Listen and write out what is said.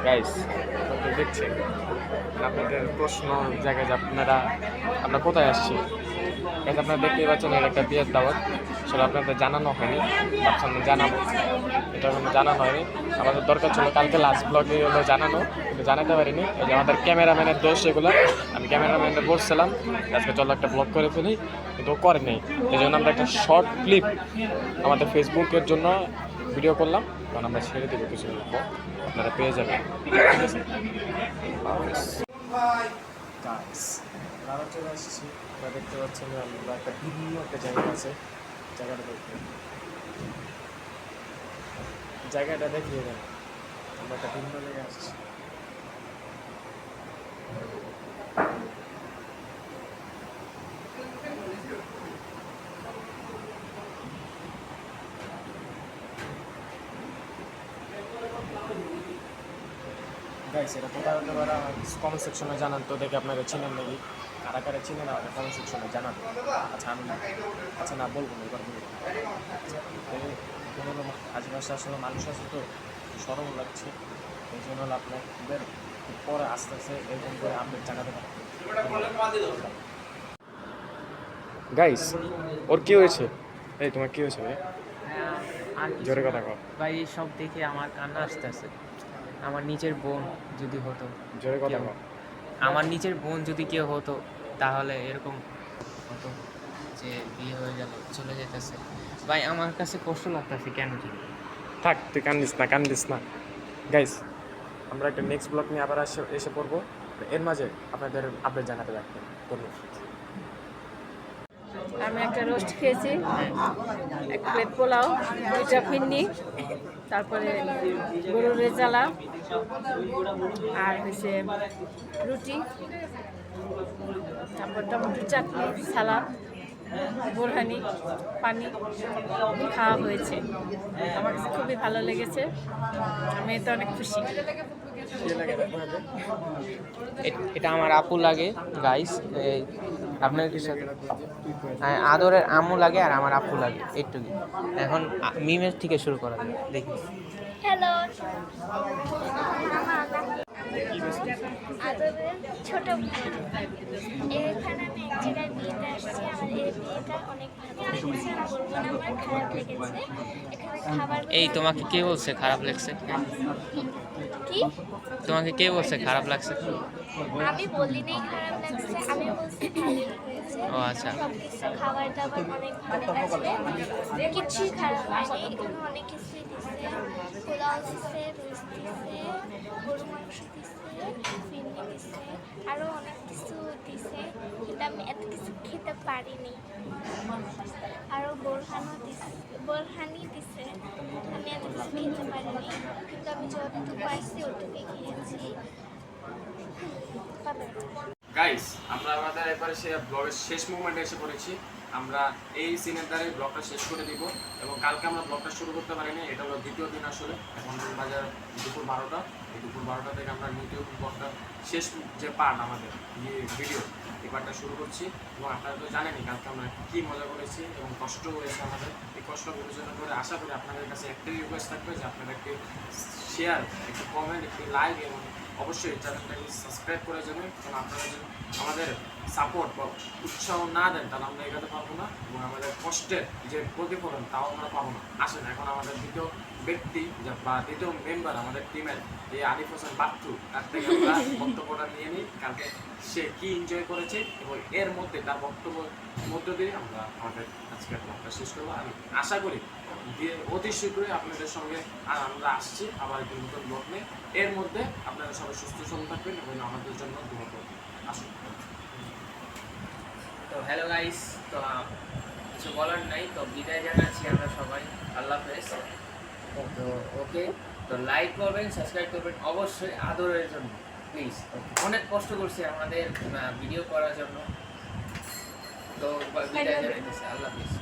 guys দেখছেন আপনাদের প্রশ্ন জায়গায় যে আমরা কোথায় আসছি গাইস আপনারা দেখতেই পাচ্ছেন এর একটা বিয়ের দাওয়াত সেটা আপনাদের জানানো হয়নি ভাবছেন জানাবো এটা কোনো জানানো হয়নি আমাদের দরকার ছিল কালকে লাস্ট ব্লগে হলো জানানো কিন্তু জানাতে পারিনি এই যে আমাদের ক্যামেরাম্যানের দোষ এগুলো আমি ক্যামেরাম্যানকে বলছিলাম আজকে চলো একটা ব্লগ করে ফেলি কিন্তু ও করে নেই এই জন্য আমরা একটা শর্ট ক্লিপ আমাদের ফেসবুকের জন্য ভিডিও করলাম কারণ আমরা ছেড়ে দেবো কিছু আপনারা পেয়ে যাবেন ঠিক আছে আমরা চলে আসছি আমরা দেখতে পাচ্ছেন আমরা একটা ভিন্ন একটা জায়গা আছে জায়গাটা দেখিয়ে দেন আমরা একটা ভিন্ন জায়গায় আসছি গাইস এটা কোথায় হতে পারে কমেন্ট সেকশনে জানান তো দেখে আপনারা চিনেন নাকি কারা কারা চিনেন আমাদের কমেন্ট সেকশনে জানান আচ্ছা আমি আচ্ছা না বলবো না এবার বলবো আশেপাশে আসলে মানুষ আছে তো সরল লাগছে এই জন্য হলো আপনাদের পরে আস্তে আস্তে এরকম করে আপডেট জানাতে পারেন গাইস ওর কি হয়েছে এই তোমার কি হয়েছে ভাই জোরে কথা কও ভাই সব দেখে আমার কান্না আসতেছে আমার নিজের বোন যদি হতো জোরে কথা কও আমার নিজের বোন যদি কেউ হতো তাহলে এরকম হতো যে বিয়ে হয়ে গেল চলে যেতেছে ভাই আমার কাছে কষ্ট লাগতেছে কেন কি থাক তুই কান্দিস না গাইস আমরা একটা নেক্সট ব্লগ নিয়ে আবার এসে পড়বো এর মাঝে আপনাদের আপডেট জানাতে রাখবেন আমি একটা রোস্ট খেয়েছি এক প্লেট পোলাও 2টা ফিন্নি তারপরে গরুর রেজালা আর হচ্ছে রুটি তারপর টমেটোর চাটনি সালাদ বোরহানি পানি খাওয়া হয়েছে আমার কাছে খুবই ভালো লেগেছে আমি এতে অনেক খুশি এটা আমার আপু লাগে গাইস আপনার কি সাথে আদরের আম্মু লাগে আর আমার আপু লাগে একটু এখন মিমের থেকে শুরু করা যায় দেখি হ্যালো আদরের ছোট এখানে আমি এক জায়গায় বিয়েতে আসছি আমার এই বিয়েটা অনেক ভালো লেগেছে বলবো না আমার খারাপ লেগেছে এখানে খাবার এই তোমাকে কে বলছে খারাপ লাগছে কি তোমাকে কে বলছে খারাপ লাগছে আমি বলিনি খারাপ লাগছে আমি বলছি ভালো হয়েছে ও আচ্ছা সবকিছু খাবার দাবার অনেক ভালো লাগছে কিছুই খারাপ হয়নি এখানে অনেক কিছুই দিচ্ছে পোলাও দিচ্ছে রোজ দিচ্ছে গরু মাংস দিচ্ছে ফিন্নি দিচ্ছে আরও অনেক কিছু দিচ্ছে কিন্তু আমি এত কিছু খেতে পারিনি আরও বোরহানি দিচ্ছে আমি এত কিছু খেতে পারিনি কিন্তু আমি যতটুকু পারছি ওটুকুই খেয়েছি গাইস আমরা আমাদের এবারে সে ব্লগের শেষ মুভমেন্টে এসে পড়েছি আমরা এই সিনের দ্বারাই ব্লগটা শেষ করে দিব এবং কালকে আমরা ব্লগটা শুরু করতে পারিনি এটা হলো দ্বিতীয় দিন আসলে এখন বাজার দুপুর 12টা এই দুপুর 12টা থেকে আমরা দ্বিতীয় ব্লগটা শেষ যে পার্ট আমাদের ভিডিও এই পার্টটা শুরু করছি এবং আপনারা তো জানেনই কালকে আমরা কী মজা করেছি এবং কষ্ট হয়েছে আমাদের এই কষ্ট বিবেচনা করে আশা করি আপনাদের কাছে একটাই রিকোয়েস্ট থাকবে যে আপনারা একটি শেয়ার একটি কমেন্ট একটি লাইক এবং অবশ্যই চ্যানেলটাকে সাবস্ক্রাইব করে যাবেন কারণ আপনারা যদি আমাদের সাপোর্ট বা উৎসাহ না দেন তাহলে আমরা এগোতে পারবো না এবং আমাদের কষ্টের যে প্রতিফলন তাও আমরা পাবো না আসেন এখন আমাদের দ্বিতীয় ব্যক্তি বা দ্বিতীয় মেম্বার আমাদের টিমের এই আরিফ হোসেন বাচ্চু তার থেকে আমরা বক্তব্যটা নিয়ে নিই কালকে সে কী এনজয় করেছে এবং এর মধ্যে তার বক্তব্যের মধ্য দিয়ে আমরা আমাদের আজকের ব্লগটা শেষ করবো আমি আশা করি অতি শীঘ্রই আপনাদের সঙ্গে আমরা আসছি আবার একটি নতুন ব্লগ নিয়ে এর মধ্যে আপনারা সবাই সুস্থ সবল থাকবেন এবং আমাদের জন্য দোয়া করবেন আসুন তো হ্যালো গাইস তো কিছু বলার নাই তো বিদায় জানাচ্ছি আমরা সবাই আল্লাহ হাফেজ তো ওকে তো লাইক করবেন সাবস্ক্রাইব করবেন অবশ্যই আদরের জন্য প্লিজ অনেক কষ্ট করছি আমাদের ভিডিও করার জন্য তো বিদায় জানাচ্ছি আল্লাহ হাফেজ